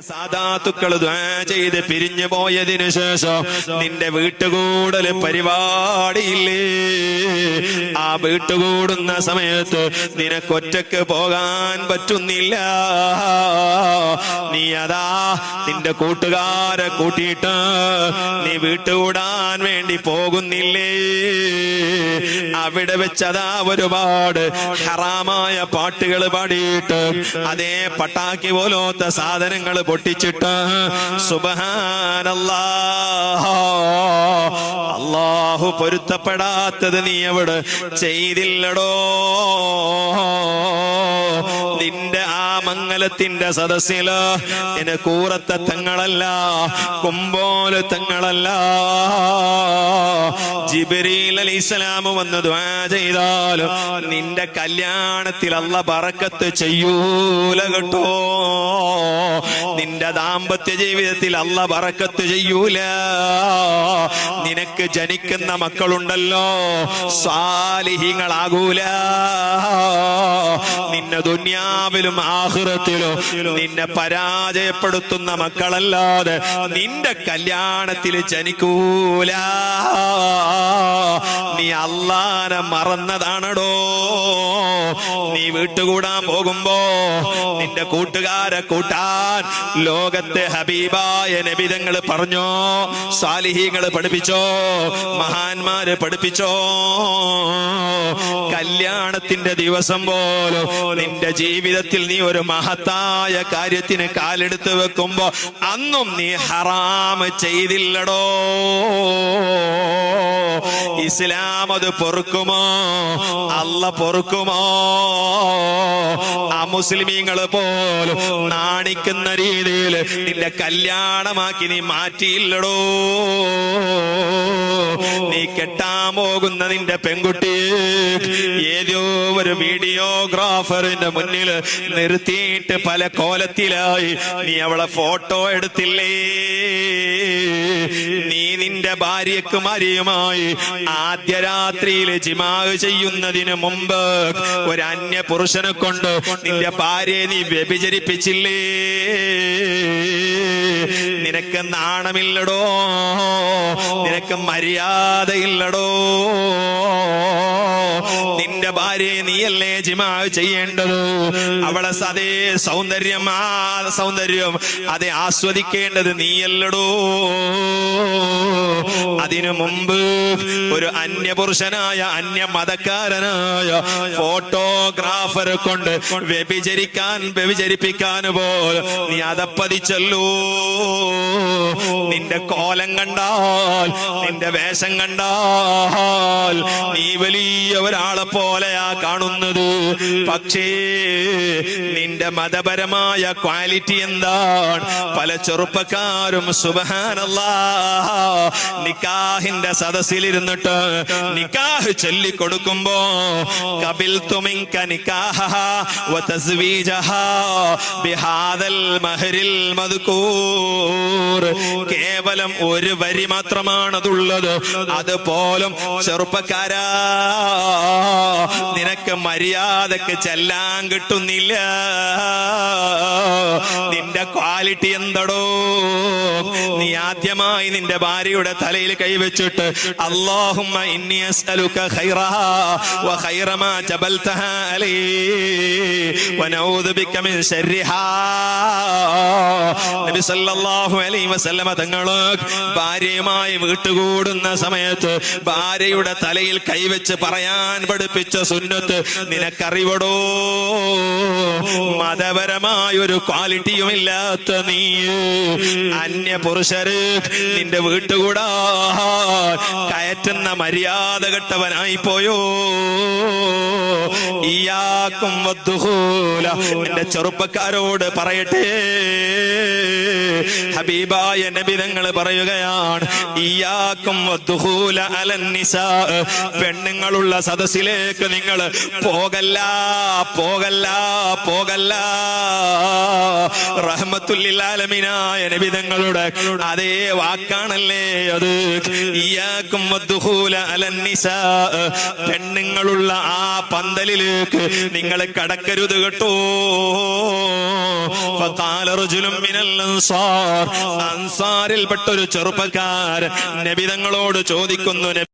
സാദാത്തുക്കൾ ദുആ ചെയ്ത് പിരിഞ്ഞു പോയതിനു ശേഷം നിന്റെ വീട്ടുകൂടൽ പരിപാടിയില്ലേ? ആ വീട്ടുകൂടുന്ന സമയത്ത് നിനക്കൊറ്റക്ക് പോകാൻ പറ്റുന്നില്ല. നീ അതാ നിന്റെ കൂട്ടുകാരെ കൂട്ടിയിട്ട് നീ വീട്ടുകൂടാൻ വേണ്ടി പോകുന്നില്ലേ? അവിടെ വെച്ചതാ ഒരുപാട് ഹറാമായ പാട്ടുകൾ പാടിയിട്ട് അതേ പട്ടാക്കി പോലത്തെ സാധനങ്ങൾ പൊട്ടിച്ചിട്ട് സുബ്ഹാനല്ലാഹ് അല്ലാഹു പൊരുത്തപ്പെടാത്തത് നീ അവിടെ ചെയ്തില്ലടോ. നിന്റെ ആ മംഗലത്തിന്റെ സദസ്സില് നിന്റെ കൂറത്തെ തങ്ങളല്ല, കുമ്പോല് തങ്ങളല്ല, ജിബ്രീൽ അലൈഹിസ്സലാം വന്ന് ദുആ ചെയ്താലും നിന്റെ കല്യാണത്തിൽ അല്ലാഹ് ബറക്കത്ത് ചെയ്യൂല കേട്ടോ. നിന്റെ ദാമ്പത്യ ജീവിതത്തിൽ അല്ലാഹ് ബറക്കത്ത് ചെയ്യൂല. നിനക്ക് ജനിക്കുന്ന മക്കളുണ്ടല്ലോ സാലിഹീങ്ങളാകൂല. നിന്നെ ദുനിയാവിലും ആഖിറത്തിലും നിന്നെ പരാജയപ്പെടുത്തുന്ന മക്കളല്ലാതെ നിന്റെ കല്യാണത്തിൽ ജനിക്കൂല. നീ അല്ലാഹനെ മറന്നതാണടോ. നീ വീട്ടുകൂടാൻ പോകുമ്പോ നിന്റെ കൂട്ടുകാരെ കൂട്ടാൻ ലോകത്തെ ഹബീബായ നബി തങ്ങൾ പറഞ്ഞോ, സാലിഹീങ്ങൾ പഠിപ്പിച്ചോ, മഹാന്മാര് പഠിപ്പിച്ചോ. കല്യാണത്തിന്റെ ദിവസം പോലും നിന്റെ ജീവിതത്തിൽ നീ ഒരു മഹത്തായ കാര്യത്തിന് കാലെടുത്ത് വെക്കുമ്പോ അന്നും നീ ഹറാം ചെയ്തില്ലടോ. ഇസ്ലാം അത് പൊറുക്കുമോ? അല്ലാഹ് പൊറുക്കുമോ? ആ മുസ്ലിമീങ്ങള് പോലും നാണിക്കുന്ന രീതിയിൽ നിന്റെ കല്യാണമാക്കി നീ മാറ്റിയില്ലടോ. നീ കെട്ടാൻ പോകുന്ന നിന്റെ പെൺകുട്ടി ഏതോ ഒരു വീഡിയോഗ്രാഫറിന്റെ മുന്നിൽ നിർത്തിയിട്ട് പല കോലത്തിലായി നീ അവളെ ഫോട്ടോ എടുത്തില്ലേ? നീ നിന്റെ ഭാര്യക്ക് മാരിയുമായി ആദ്യ രാത്രിയിൽ ജിമാഅ് ചെയ്യുന്നതിന് മുമ്പ് ഒരു അന്യ പുരുഷനെ കൊണ്ട് നിന്റെ ഭാര്യയെ നീ വ്യഭിചരിപ്പിച്ചില്ലേ? നിനക്ക് നാണമില്ലടോ, നിനക്ക് മര്യാദയില്ലടോ. നിന്റെ ഭാര്യയെ നീയല്ലേ ജിമാഅ് ചെയ്യേണ്ടത്? അവളെ അതേ സൗന്ദര്യം, ആ സൗന്ദര്യം അതെ ആസ്വദിക്കേണ്ടത് നീയല്ലടോ. അതിനു മുമ്പ് ഒരു അന്യപുരുഷനായ അന്യ മതക്കാരനായ ഫോട്ടോഗ്രാഫറെ കൊണ്ട് വ്യഭിചരിപ്പിക്കാൻ പോലും നീ അതപ്പതിച്ചല്ലോ. നിന്റെ കോലം കണ്ടാൽ, നിന്റെ വേഷം കണ്ടാൽ നീ വലിയ ഒരാളെ പോലെയാ കാണുന്നത്. പക്ഷേ നിന്റെ മതപരമായ ക്വാളിറ്റി എന്താണ്? പല ചെറുപ്പക്കാരും സുബ്ഹാനല്ലാഹ് നിക്കാഹിന്റെ സദസ്സിലിരുന്നിട്ട് നിക്കാഹ് ചൊല്ലിക്കൊടുക്കുമ്പോ ഖബിൽതു മിൻക നിക്കാഹഹാ വതസ്വീജഹാ ബിഹാദൽ മഹ്റിൽ മദ്കൂർ. കേവലം ഒരു വരി മാത്രമാണതുള്ളത്. അതുപോലും ചെറുപ്പക്കാരാ നിനക്ക് മര്യാദക്ക് ചെല്ലാൻ കിട്ടുന്നില്ല. നിന്റെ ക്വാളിറ്റി എന്തടോ? നീ ആദ്യമായി നിന്റെ ഭാര്യയുടെ തലയിൽ കൈവച്ചിട്ട് അല്ലാഹുമ്മ ഇന്നി അസ്അലുക ഖൈറഹാ വ ഖൈറ മാ ജബൽതഹാ അലൈഹി വ നഊദു ബിക മിൻ ശർരിഹാ. നബി സല്ലല്ലാഹു അലൈഹി വസല്ലമ തങ്ങൾ ഭാര്യയുമായി വീട്ടുകൂടുന്ന സമയത്ത് ഭാര്യയുടെ തലയിൽ കൈവച്ച് പറയാൻ പഠിപ്പിച്ച സുന്നത്ത് നിനക്കറിവടോ? മതപരമായ ഒരു ക്വാളിറ്റിയും ഇല്ലാത്ത നീ അന്യ പുരുഷര് നിന്റെ വീട്ടുകൂടാ കയറ്റുന്ന മര്യാദ കെട്ടവനായി പോയോ? ഇയ്യാക്കും വദ്ദുഖൂല. എന്റെ ചെറുപ്പക്കാരോട് പറയട്ടെ, ഹബീബായ നബി തങ്ങൾ പറയുകയാണ്, ഇയ്യാക്കും വദ്ദുഖൂല അലൻ നിസാ, പെണ്ണുങ്ങളുള്ള സദസ്സിലേക്ക് നിങ്ങൾ പോകല്ല പോകല്ല പോകല്ല. റഹ്മത്തുല്ലിൽ ആലമീനായ നബി തങ്ങളുടെ അതേ വാക്കാണല്ലേ അത്. ഇയ്യാക്കും വദ്ദുഖൂല അലൻ നിസാ, പെണ്ണുങ്ങളുള്ള ആ പന്തലിലേക്ക് നിങ്ങൾ കടക്കരുത് കേട്ടോ. ഫഖാല റജുലുൻ മിനൽ അൻസാർ, അൻസാരിൽപ്പെട്ട ഒരു ചെറുപ്പക്കാരൻ നബി തങ്ങളോട് ചോദിക്കുന്നു,